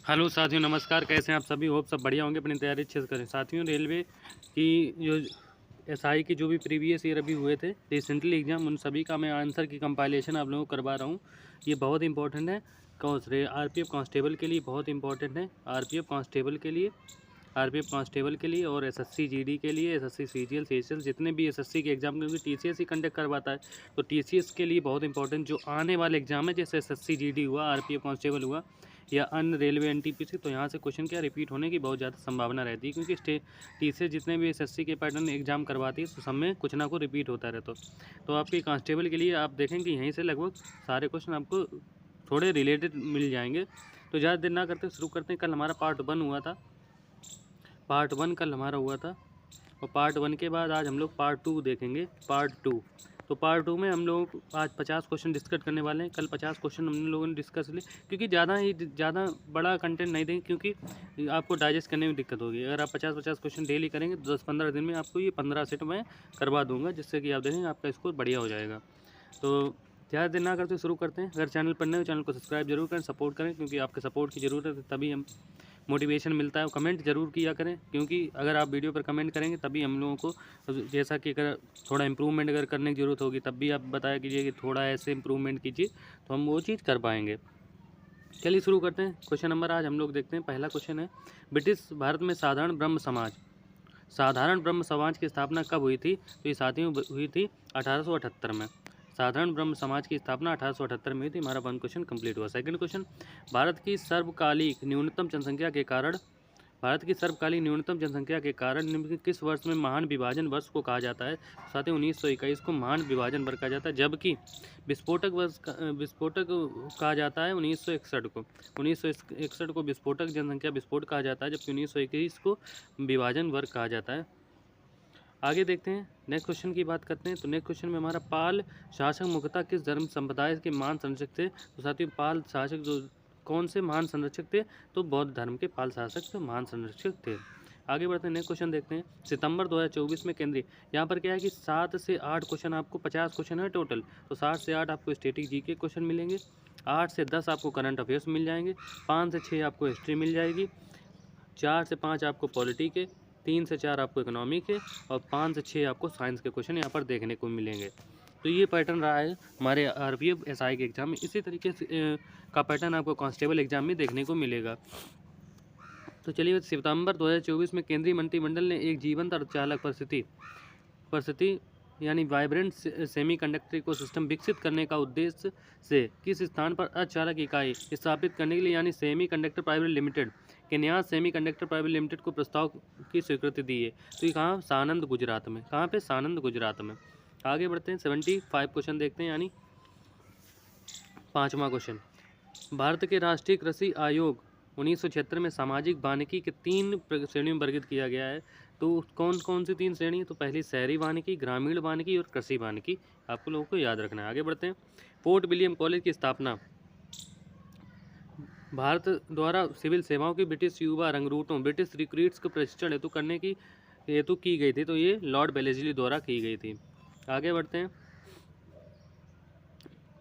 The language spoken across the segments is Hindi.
हेलो साथियों, नमस्कार। कैसे हैं आप सभी? होप सब बढ़िया होंगे, अपनी तैयारी अच्छे से करें। साथियों, रेलवे की जो एसआई के जो भी प्रीवियस ईयर अभी हुए थे रिसेंटली एग्जाम, उन सभी का मैं आंसर की कंपाइलेशन आप लोगों को करवा रहा हूँ। ये बहुत इंपॉर्टेंट है। आरपीएफ कांस्टेबल के लिए बहुत इंपॉर्टेंट है। आरपीएफ कांस्टेबल के लिए, आरपीएफ कांस्टेबल के लिए और एसएससी जीडी के लिए, एसएससी सीजीएल सीएचएल, जितने भी एसएससी के एग्जाम, क्योंकि टीसीएस ही कंडक्ट करवाता है, तो टीसीएस के लिए बहुत इंपॉर्टेंट जो आने वाले एग्जाम है, जैसे एसएससी जीडी हुआ, आरपीएफ कांस्टेबल हुआ या अन्य रेलवे एनटीपीसी, तो यहाँ से क्वेश्चन क्या रिपीट होने की बहुत ज़्यादा संभावना रहती है, क्योंकि टीसीएस जितने भी एसएससी के पैटर्न एग्जाम करवाती है, तो सब में कुछ ना कुछ रिपीट होता रहता तो आपके कांस्टेबल के लिए आप देखेंगे यहीं से लगभग सारे क्वेश्चन आपको थोड़े रिलेटेड मिल जाएंगे। तो ज़्यादा देर ना करते शुरू करते हैं। कल हमारा पार्ट 1 हुआ था, पार्ट 1 कल हमारा हुआ था, और पार्ट 1 के बाद आज हम लोग पार्ट 2 देखेंगे। पार्ट 2, तो पार्ट 2 में हम लोग आज 50 क्वेश्चन डिस्कस करने वाले हैं। कल 50 क्वेश्चन हम लोगों ने डिस्कस लिए, क्योंकि ज़्यादा बड़ा कंटेंट नहीं देंगे, क्योंकि आपको डाइजेस्ट करने में दिक्कत होगी। अगर आप 50 क्वेश्चन डेली करेंगे तो 10-15 दिन में आपको ये 15 सेट में करवा दूंगा, जिससे कि आप देखेंगे आपका स्कोर बढ़िया हो जाएगा। तो ज़्यादा देर ना करते शुरू करते हैं। अगर चैनल पर नए हो, चैनल को सब्सक्राइब जरूर करें, सपोर्ट करें, क्योंकि आपके सपोर्ट की ज़रूरत है, तभी हम मोटिवेशन मिलता है। कमेंट जरूर किया करें, क्योंकि अगर आप वीडियो पर कमेंट करेंगे तभी हम लोगों को, जैसा कि अगर थोड़ा इम्प्रूवमेंट अगर करने की ज़रूरत होगी, तब भी आप बताया कीजिए कि थोड़ा ऐसे इम्प्रूवमेंट कीजिए, तो हम वो चीज़ कर पाएंगे। चलिए शुरू करते हैं। क्वेश्चन नंबर आज हम लोग देखते हैं। पहला क्वेश्चन है, ब्रिटिश भारत में साधारण ब्रह्म समाज की स्थापना कब हुई थी? तो ये साथियों हुई थी 1878 में। साधारण ब्रह्म समाज की स्थापना 1878 में हुई थी। हमारा 1 क्वेश्चन कंप्लीट हुआ। सेकंड क्वेश्चन, भारत की सर्वकालिक न्यूनतम जनसंख्या के कारण निम्नलिखित किस वर्ष में महान विभाजन वर्ष को कहा जाता है? साथियों 1921 को महान विभाजन वर्ष कहा जाता है, जबकि विस्फोटक कहा जाता है 1961 को। 1961 को विस्फोट कहा जाता है, जबकि 1921 को विभाजन वर्ग कहा जाता है। आगे देखते हैं, नेक्स्ट क्वेश्चन की बात करते हैं। तो नेक्स्ट क्वेश्चन में हमारा, पाल शासक मुख्यतः किस धर्म संप्रदाय के महान संरक्षक थे? तो साथियों पाल शासक जो कौन से महान संरक्षक थे? तो बौद्ध धर्म के पाल शासक महान संरक्षक थे। आगे बढ़ते हैं, नेक्स्ट क्वेश्चन देखते हैं। सितंबर 2024 में केंद्रीय, यहाँ पर क्या है कि 7 से 8 क्वेश्चन, आपको 50 क्वेश्चन है टोटल, तो 7 से 8 आपको स्टैटिक जीके क्वेश्चन मिलेंगे, 8 से 10 आपको करंट अफेयर्स मिल जाएंगे, 5 से 6 आपको हिस्ट्री मिल जाएगी, 4 से 5 आपको पॉलिटी के, 3 से 4 आपको इकोनॉमी के, और 5 से 6 आपको साइंस के क्वेश्चन यहाँ पर देखने को मिलेंगे। तो ये पैटर्न रहा है हमारे आरपीएफ एसआई के एग्जाम में। इसी तरीके से का पैटर्न आपको कांस्टेबल एग्जाम में देखने को मिलेगा। तो चलिए, सितंबर 2024 में केंद्रीय मंत्रिमंडल ने एक जीवंत अर्धचालक परिस्थिति यानी वाइब्रेंट सेमीकंडक्टर इकोसिस्टम विकसित करने का उद्देश्य से किस स्थान पर अर्धचालक इकाई स्थापित करने के लिए, यानी सेमीकंडक्टर प्राइवेट लिमिटेड के न्यास सेमीकंडक्टर प्राइवेट लिमिटेड को प्रस्ताव की स्वीकृति दी है? तो ये कहाँ? सानंद गुजरात में। कहाँ पे? सानंद गुजरात में। आगे बढ़ते हैं, 75 क्वेश्चन देखते हैं, यानी 5वां क्वेश्चन, भारत के राष्ट्रीय कृषि आयोग 1976 में सामाजिक वानिकी के 3 श्रेणियों में वर्गीकृत किया गया है। तो कौन कौन सी 3 श्रेणी है? तो पहली शहरी वानिकी, ग्रामीण वानिकी और कृषि वानिकी, आपको लोगों को याद रखना है। आगे बढ़ते हैं, फोर्ट विलियम कॉलेज की स्थापना भारत द्वारा सिविल सेवाओं की ब्रिटिश युवा रंगरूटों, ब्रिटिश रिक्रूट्स को प्रशिक्षण हेतु करने की हेतु की गई थी। तो ये लॉर्ड वेलेस्ली द्वारा की गई थी। आगे बढ़ते हैं,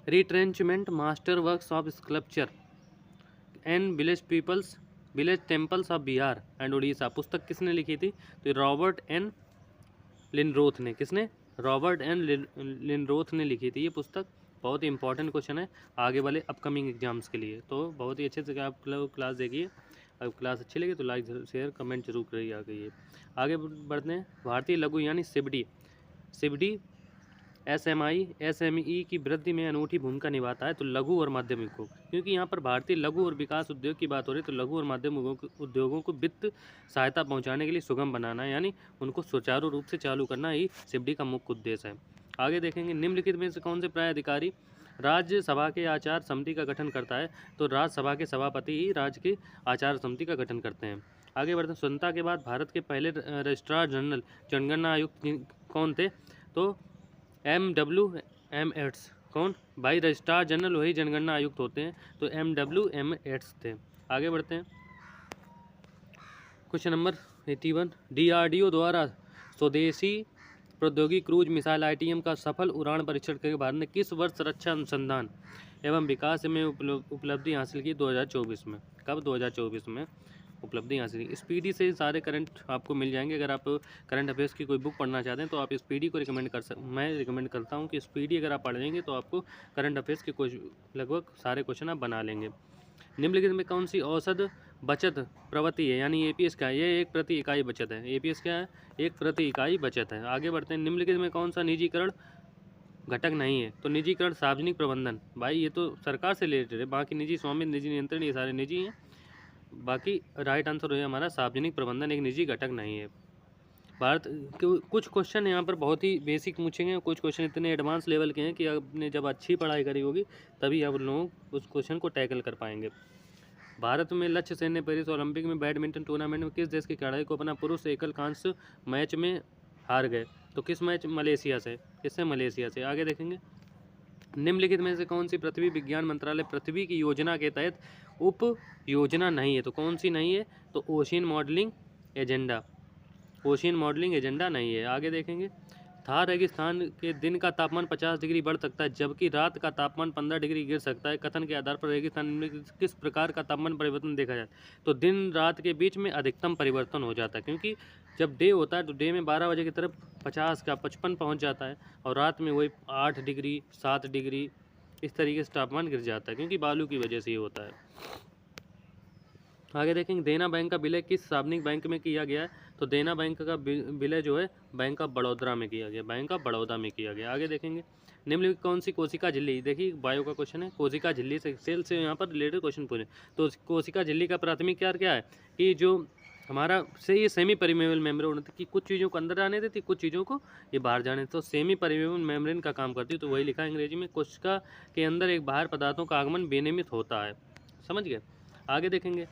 retrenchment master works of sculpture and village temples of Bihar and Orissa, पुस्तक किसने लिखी थी? तो रॉबर्ट एन लिनरोथ ने। किसने? रॉबर्ट एन लिनरोथ ने लिखी थी ये पुस्तक। बहुत ही इंपॉर्टेंट क्वेश्चन है आगे वाले अपकमिंग एग्जाम्स के लिए, तो बहुत ही अच्छे से आप लोग क्लास देखिए। अगर क्लास अच्छी लगी तो लाइक शेयर कमेंट जरूर करिए। आगे बढ़ते हैं, भारतीय लघु यानी सिबडी एसएमई की वृद्धि में अनूठी भूमिका निभाता है। तो लघु और मध्यम उद्योग, क्योंकि यहाँ पर भारतीय लघु और विकास उद्योग की बात हो रही है, तो लघु और मध्यम उद्योगों को वित्त सहायता पहुँचाने के लिए सुगम बनाना है, यानी उनको सुचारू रूप से चालू करना ही सिबडी का मुख्य उद्देश्य है। आगे देखेंगे, निम्नलिखित में से कौन से प्राधिकारी राज्यसभा के आचार समिति का गठन करता है? तो राज्यसभा के सभापति ही राज्य की आचार समिति का गठन करते हैं। आगे बढ़ते हैं, स्वतंत्रता के बाद भारत के पहले रजिस्ट्रार जनरल जनगणना आयुक्त कौन थे? तो MWM एड्स। कौन? भाई रजिस्ट्रार जनरल वही जनगणना आयुक्त होते हैं, तो MWM एड्स थे। आगे बढ़ते हैं, क्वेश्चन नंबर 81, DRDO द्वारा स्वदेशी प्रौद्योगिकी क्रूज मिसाइल ITM का सफल उड़ान परीक्षण करके भारत ने किस वर्ष रक्षा अनुसंधान एवं विकास में उपलब्धि हासिल की 2024 में। कब? 2024 में उपलब्धि हासिल की। स्पीडी से सारे करंट आपको मिल जाएंगे। अगर आप करंट अफेयर्स की कोई बुक पढ़ना चाहते हैं तो आप स्पीडी को मैं रिकमेंड करता हूँ कि स्पीडी अगर आप पढ़ेंगे तो आपको करंट अफेयर्स के कुछ लगभग सारे क्वेश्चन आप बना लेंगे। निम्नलिखित में कौन सी औसत बचत प्रवृत्ति है, यानी एपीएस क्या है? ये एक प्रति इकाई बचत है। एपीएस क्या है? एक प्रति इकाई बचत है। आगे बढ़ते हैं। निम्नलिखित में कौन सा निजीकरण घटक नहीं है? तो निजीकरण सार्वजनिक प्रबंधन। भाई ये तो सरकार से रिलेटेड है, बाकी निजी स्वामित्व, निजी नियंत्रण, ये सारे निजी हैं। बाकी राइट आंसर है हमारा सार्वजनिक प्रबंधन एक निजी घटक नहीं है। भारत के कुछ क्वेश्चन यहाँ पर बहुत ही बेसिक पूछेंगे, कुछ क्वेश्चन इतने एडवांस लेवल के हैं कि आपने जब अच्छी पढ़ाई करी होगी तभी आप लोग उस क्वेश्चन को टैकल कर पाएंगे। भारत में लक्ष्य सेन ने पेरिस ओलंपिक में बैडमिंटन टूर्नामेंट में किस देश के खिलाड़ी को अपना पुरुष एकल कांस्य मैच में हार गए? तो किस मैच? मलेशिया से। किससे? मलेशिया से। आगे देखेंगे। निम्नलिखित में से कौन सी पृथ्वी विज्ञान मंत्रालय पृथ्वी की योजना के तहत उप योजना नहीं है? तो कौन सी नहीं है? तो ocean modelling agenda. Ocean modelling agenda नहीं है। आगे देखेंगे। थार रेगिस्तान के दिन का तापमान 50 डिग्री बढ़ सकता है जबकि रात का तापमान 15 डिग्री गिर सकता है। कथन के आधार पर रेगिस्तान में किस प्रकार का तापमान परिवर्तन देखा जाता है? तो दिन रात के बीच में अधिकतम परिवर्तन हो जाता है, क्योंकि जब डे होता है तो डे में 12 बजे की तरफ 50 का 55 पहुंच जाता है और रात में वही 8 डिग्री 7 डिग्री इस तरीके से तापमान गिर जाता है, क्योंकि बालू की वजह से ये होता है। आगे देखेंगे। देना बैंक का विलय किस सार्वजनिक बैंक में किया गया है? तो देना बैंक का विलय जो है बैंक ऑफ बड़ौदा में किया गया। बैंक ऑफ बड़ौदा में किया गया। आगे देखेंगे। निम्नलिखित कौन सी कोशिका झिल्ली? देखिए बायो का क्वेश्चन है। कोशिका झिल्ली से सेल से यहाँ पर रिलेटेड क्वेश्चन पूछे। तो कोशिका झिल्ली का प्राथमिक कार्य क्या है कि जो हमारा से ये सेमी परिमेबल मेम्ब्रेन होती है कि कुछ चीज़ों को अंदर जाने देती, कुछ चीज़ों को ये बाहर जाने। तो सेमी परिमेबल मेम्ब्रेन का काम करती है, तो वही लिखा है अंग्रेजी में। कोशिका के अंदर एक बाहर पदार्थों का आगमन विनियमित होता है। समझ गए? आगे देखेंगे।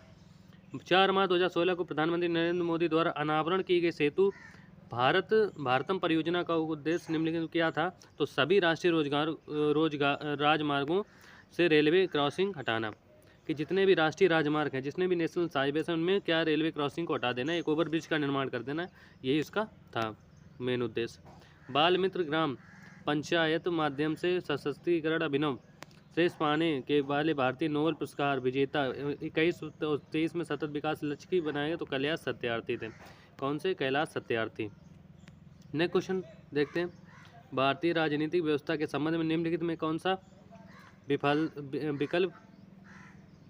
4 मार्च 2016 को प्रधानमंत्री नरेंद्र मोदी द्वारा अनावरण की गई सेतु भारतम परियोजना का उद्देश्य निम्नलिखित क्या था? तो सभी राष्ट्रीय राजमार्गों से रेलवे क्रॉसिंग हटाना। कि जितने भी राष्ट्रीय राजमार्ग हैं, जितने भी नेशनल हाईवेज हैं, उनमें क्या रेलवे क्रॉसिंग को हटा देना, एक ओवर ब्रिज का निर्माण कर देना, यही इसका था मेन उद्देश्य। बाल मित्र ग्राम पंचायत माध्यम से सशक्तिकरण अभिनव श्रेष्ठ पाने के वाले भारतीय नोबेल पुरस्कार विजेता 21-23 में सतत विकास लक्ष्य की बनाए गए तो कैलाश सत्यार्थी थे। कौन से? कैलाश सत्यार्थी। नेक्स्ट क्वेश्चन देखते हैं। भारतीय राजनीतिक व्यवस्था के संबंध में निम्नलिखित में कौन सा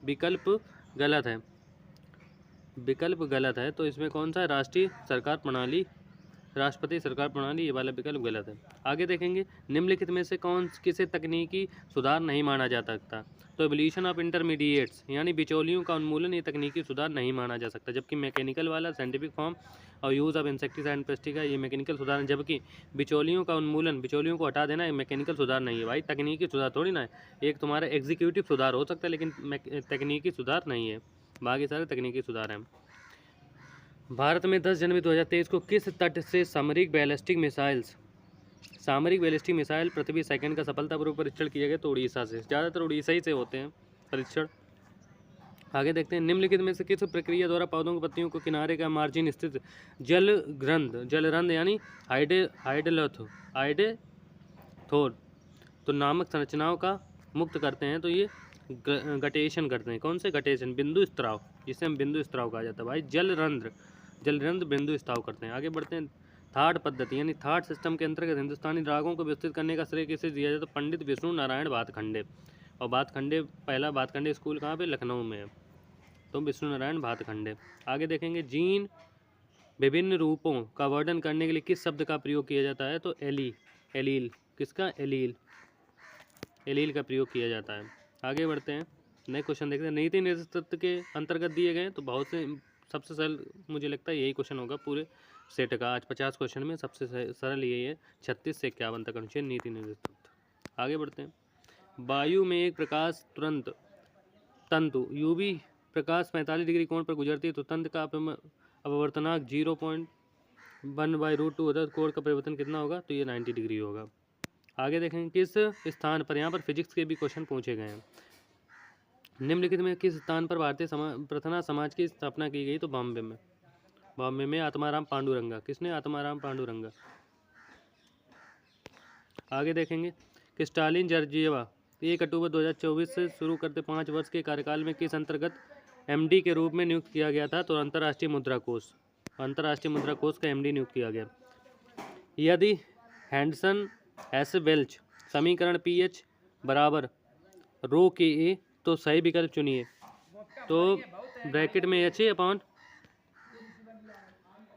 विकल्प गलत है? विकल्प गलत है, तो इसमें कौन सा? राष्ट्रीय सरकार प्रणाली, राष्ट्रपति सरकार प्रणाली, ये वाला विकल्प गलत है। आगे देखेंगे। निम्नलिखित में से किसे तकनीकी सुधार नहीं माना जा सकता? तो एवोल्यूशन ऑफ इंटरमीडिएट्स यानी बिचौलियों का उन्मूलन, ये तकनीकी सुधार नहीं माना जा सकता। जबकि मैकेनिकल वाला साइंटिफिक फॉर्म और use of insecticide and pesticide, ये मैकेनिकल सुधार है। जबकि बिचौलियों का उन्मूलन, बिचौलियों को हटा देना, ये मैकेनिकल सुधार नहीं है। भाई तकनीकी सुधार थोड़ी ना है, एक तुम्हारा एग्जीक्यूटिव सुधार हो सकता है लेकिन तकनीकी सुधार नहीं है, बाकी सारे तकनीकी सुधार हैं। भारत में 10 जनवरी 2023 को किस तट से सामरिक बैलिस्टिक मिसाइल पृथ्वी सेकंड का सफलतापूर्वक परीक्षण किया गया? तो उड़ीसा से। ज़्यादातर उड़ीसा ही से होते हैं परीक्षण। आगे देखते हैं। निम्नलिखित में से किस प्रक्रिया द्वारा पौधों की पत्तियों को किनारे का मार्जिन स्थित जलरंध्र यानी हाइडेथोर तो नामक संरचनाओं का मुक्त करते हैं? तो ये गटेशन करते हैं। कौन से? गटेशन, बिंदु स्त्राव, जिसे हम बिंदु स्त्राव कहा जाता है। भाई जलरंध्र बिंदु स्त्राव करते हैं। आगे बढ़ते हैं। थाट पद्धति यानी थाट सिस्टम के अंतर्गत हिंदुस्तानी रागों को विस्तृत करने का श्रेय किसे दिया जाता है? तो पंडित विष्णु नारायण भातखंडे। और पहला भातखंडे स्कूल कहाँ पे? लखनऊ में है, तो विष्णु नारायण भातखंडे। आगे देखेंगे। जीन विभिन्न रूपों का वर्णन करने के लिए किस शब्द का प्रयोग किया जाता है? तो एलील। किसका? एलील का प्रयोग किया जाता है। आगे बढ़ते हैं। नए क्वेश्चन देखते हैं। नीति निर्देश तत्व के अंतर्गत दिए गए, तो बहुत से सबसे सरल मुझे लगता है यही क्वेश्चन होगा पूरे सेट का। आज 50 क्वेश्चन में सबसे सरल यही है, 36 से 51 तक अनुच्छेद नीति निर्देश तत्व। आगे बढ़ते हैं। वायु में एक प्रकाश तंतु यूवी प्रकाश 45 डिग्री कोण पर गुजरती है तो तंत्र का अपवर्तनांक 0.1/√2 होता है। कोण का परिवर्तन कितना होगा? तो ये 90 डिग्री होगा। आगे देखेंगे। किस स्थान पर, यहाँ पर फिजिक्स के भी क्वेश्चन पूछे गए हैं। निम्नलिखित में किस स्थान पर भारतीय प्रार्थना समाज की स्थापना की गई? तो बॉम्बे में आत्माराम पांडुरंगा। किसने? आत्माराम पांडुरंगा। आगे देखेंगे कि स्टालिन जॉर्जिया 1 अक्टूबर 2024 से शुरू करते 5 वर्ष के कार्यकाल में किस अंतर्गत एमडी के रूप में नियुक्त किया गया था? तो अंतर्राष्ट्रीय मुद्रा कोष का एमडी नियुक्त किया गया। यदि हैंडसन एस वेल्च समीकरण पीएच बराबर रो के ए तो सही विकल्प चुनिए। तो ब्रैकेट में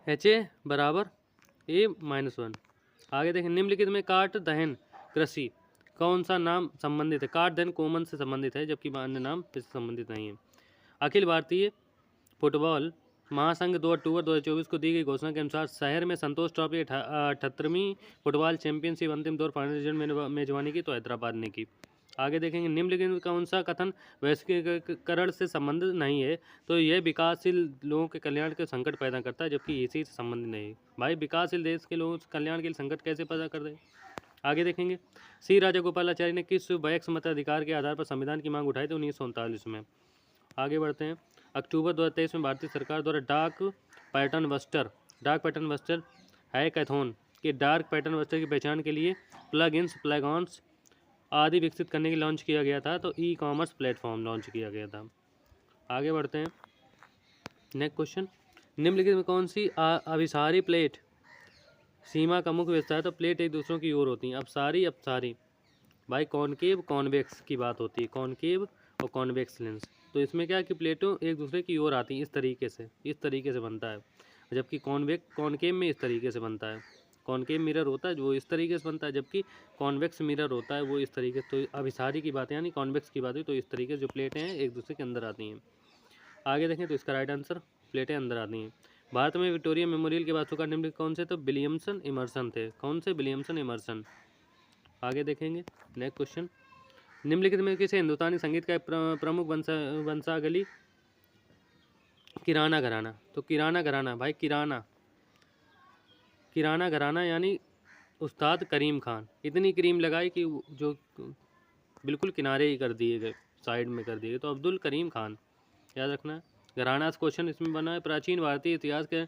एच ए बराबर A-1। आगे देखें, निम्नलिखित में काट दहन कृषि कौन सा नाम संबंधित है? काट दहन कॉमन से संबंधित है, जबकि अन्य नाम इससे संबंधित नहीं है। अखिल भारतीय फुटबॉल महासंघ 2 अक्टूबर 2024 को दी गई घोषणा के अनुसार शहर में संतोष ट्रॉफी 78वीं फुटबॉल चैंपियनशिप अंतिम दौर फाइनल रीजन में मेजबानी की तो हैदराबाद ने की। आगे देखेंगे, निम्नलिखित में कौन सा कथन वैश्वीकरण से संबंधित नहीं है? तो यह विकासशील लोगों के कल्याण के संकट पैदा करता है, जबकि इसी से संबंधित नहीं है। भाई विकासशील देश के लोगों के कल्याण के लिए संकट कैसे पैदा कर दे? आगे देखेंगे, सी राजागोपालाचारी ने किस वैक्स मताधिकार के आधार पर संविधान की मांग उठाई थी? 1939 में। आगे बढ़ते हैं, अक्टूबर 2023 में भारतीय सरकार द्वारा डार्क पैटर्न बस्टर हैकाथॉन के डार्क पैटर्न बस्टर की पहचान के लिए प्लगइन्स आदि विकसित करने के लॉन्च किया गया था। तो ई कॉमर्स प्लेटफॉर्म लॉन्च किया गया था। आगे बढ़ते हैं, नेक्स्ट क्वेश्चन, निम्नलिखित में कौन सी अभिसारी प्लेट सीमा का मुख्य विस्तार है? तो प्लेट एक दूसरों की ओर होती हैं। अपसारी भाई कॉनकेव कॉन्वेक्स की बात होती है, कॉनकेव और कॉन्वेक्स लेंस। तो इसमें क्या है कि प्लेटों एक दूसरे की ओर आती हैं, इस तरीके से बनता है, जबकि कॉनकेव में इस तरीके से बनता है। कॉनकेव मिरर होता है जो इस तरीके से बनता है, जबकि कॉन्वेक्स मिरर होता है वो इस तरीके से। तो अभिसारी की बात यानी कॉन्वेक्स की बात हुई, तो इस तरीके से जो प्लेटें हैं एक दूसरे के अंदर आती हैं। आगे देखें तो इसका राइट आंसर प्लेटें अंदर आती हैं। भारत में विक्टोरिया मेमोरियल के वास्तुकार निम्नलिखित कौन से? तो विलियमसन इमर्सन थे। कौन से? Williamson Emerson. आगे देखेंगे, नेक्स्ट क्वेश्चन, निम्नलिखित में किसे हिंदुस्तानी संगीत का प्रमुख वंशावली किराना घराना? तो किराना घराना भाई किराना घराना यानी उस्ताद करीम खान। इतनी क्रीम लगाई कि जो बिल्कुल किनारे ही कर दिए गए, साइड में कर दिए गए। तो अब्दुल करीम खान याद रखना है। घराना क्वेश्चन इसमें बना है। प्राचीन भारतीय इतिहास के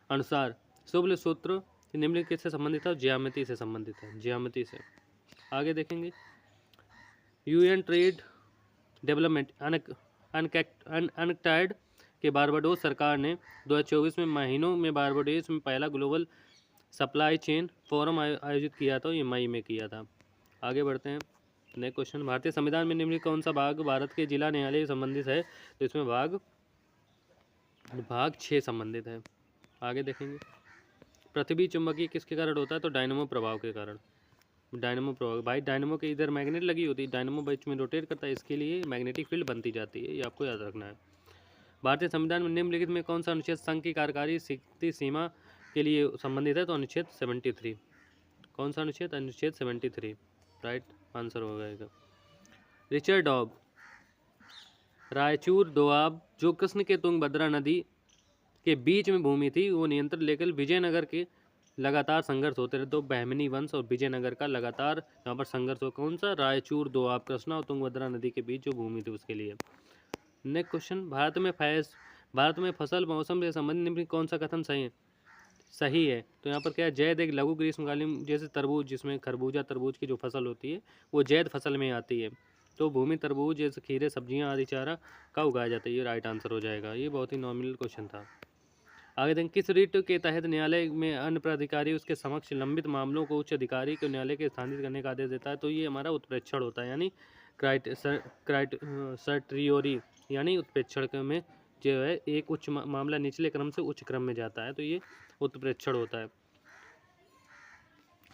अनुसार शुक्ल सूत्र निम्नलिखित से संबंधित है? ज्यामिति से संबंधित है, ज्यामिति से। आगे देखेंगे, यूएन ट्रेड डेवलपमेंट अनकैक्टाइड के बारबाडोस सरकार ने 2024 में महीनों में बारबाडोस में पहला ग्लोबल सप्लाई चेन फोरम आयोजित किया था। ये मई में किया था। आगे बढ़ते हैं, नेक्स्ट क्वेश्चन, भारतीय संविधान में निम्नलिखित कौन सा भाग भारत के जिला न्यायालय से संबंधित है? तो इसमें भाग 6 संबंधित है। आगे देखेंगे, पृथ्वी चुंबकीय किसके कारण होता है? तो डायनेमो प्रभाव के कारण। डायनेमो प्रभाव भाई डायनेमो के इधर मैग्नेट लगी होती है, डायनेमो बीच में रोटेट करता है, इसके लिए मैग्नेटिक फील्ड बनती जाती है, ये आपको याद रखना है। भारतीय संविधान में निम्नलिखित में कौन सा अनुच्छेद संघ की कार्यकारी शक्ति सीमा के लिए संबंधित है? तो अनुच्छेद 73। कौन सा अनुच्छेद? अनुच्छेद 73 राइट आंसर हो जाएगा। रिचर्ड डॉब रायचूर दोआब जो कृष्ण के तुंगभद्रा नदी के बीच में भूमि थी, वो नियंत्रण लेकर विजयनगर के लगातार संघर्ष होते रहे। तो बहमनी वंश और विजयनगर का लगातार यहाँ पर संघर्ष हो। कौन सा? रायचूर दोआब, कृष्णा और तुंगभद्रा नदी के बीच जो भूमि थी उसके लिए। नेक्स्ट क्वेश्चन, भारत में फसल मौसम से संबंधित निम्नलिखित कौन सा कथन सही है? तो यहाँ पर क्या है, जैद एक लघु ग्रीष्मकालीन, जैसे तरबूज, जिसमें तरबूज की जो फसल होती है वो जैद फसल में आती है। तो भूमि तरबूज जैसे खीरे सब्जियां आदि चारा का उगाया जाता है, ये राइट आंसर हो जाएगा। ये बहुत ही नॉमिनल क्वेश्चन था। आगे देखें, किस रिट के तहत न्यायालय में अन्य प्राधिकारी उसके समक्ष लंबित मामलों को उच्च अधिकारी को न्यायालय के स्थानांतरित करने का आदेश देता है? तो ये हमारा उत्प्रेक्षण होता है, यानी सर्टियोरी यानी उत्प्रेक्षण में जो है एक उच्च मामला निचले क्रम से उच्च क्रम में जाता है, तो ये उत्प्रेक्षण होता है।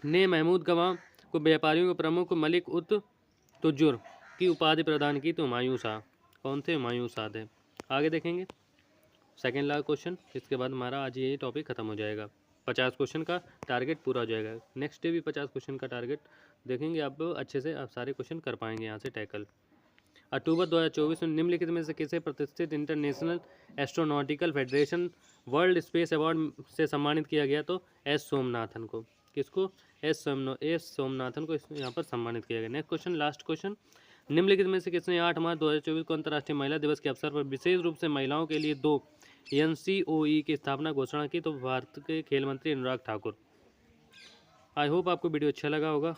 ने महमूद गवाह को व्यापारियों के प्रमुख मलिक उत तुजुर की उपाधि प्रदान की? तो हुमायूं शाह। कौन थे? हुमायूं शाह थे। आगे देखेंगे सेकेंड लास्ट क्वेश्चन, इसके बाद हमारा आज ये टॉपिक खत्म हो जाएगा। 50 क्वेश्चन का टारगेट पूरा हो जाएगा। नेक्स्ट डे भी 50 क्वेश्चन का टारगेट देखेंगे, आप अच्छे से आप सारे क्वेश्चन कर पाएंगे यहाँ से टैकल। अक्टूबर 2024 में निम्नलिखित में से किसे प्रतिष्ठित international astronautical federation world space award से सम्मानित किया गया? तो एस सोमनाथन को। किसको? एस सोमनाथन को यहाँ पर सम्मानित किया गया। नेक्स्ट क्वेश्चन, लास्ट क्वेश्चन, निम्नलिखित में से किसने 8 मार्च 2024 को अंतर्राष्ट्रीय महिला दिवस के अवसर पर विशेष रूप से महिलाओं के लिए 2 NCOE की स्थापना घोषणा की? तो भारत के खेल मंत्री अनुराग ठाकुर। आई होप आपको वीडियो अच्छा लगा होगा।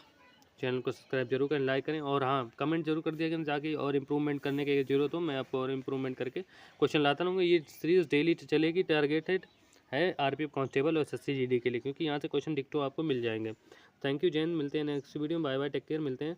चैनल को सब्सक्राइब जरूर करें, लाइक करें और हाँ कमेंट जरूर कर दिया करें ताकि और इम्प्रूवमेंट करने की जरूरत हो, मैं आपको और इम्प्रूवमेंट करके क्वेश्चन लाता रहूँगा। ये सीरीज़ डेली चलेगी, टारगेटेड है आरपीएफ कांस्टेबल और एसएससी जीडी के लिए, क्योंकि यहाँ से क्वेश्चन डिक्टो आपको मिल जाएंगे। थैंक यू जैन, मिलते हैं नेक्स्ट वीडियो में। बाय बाय, टेक केयर, मिलते हैं।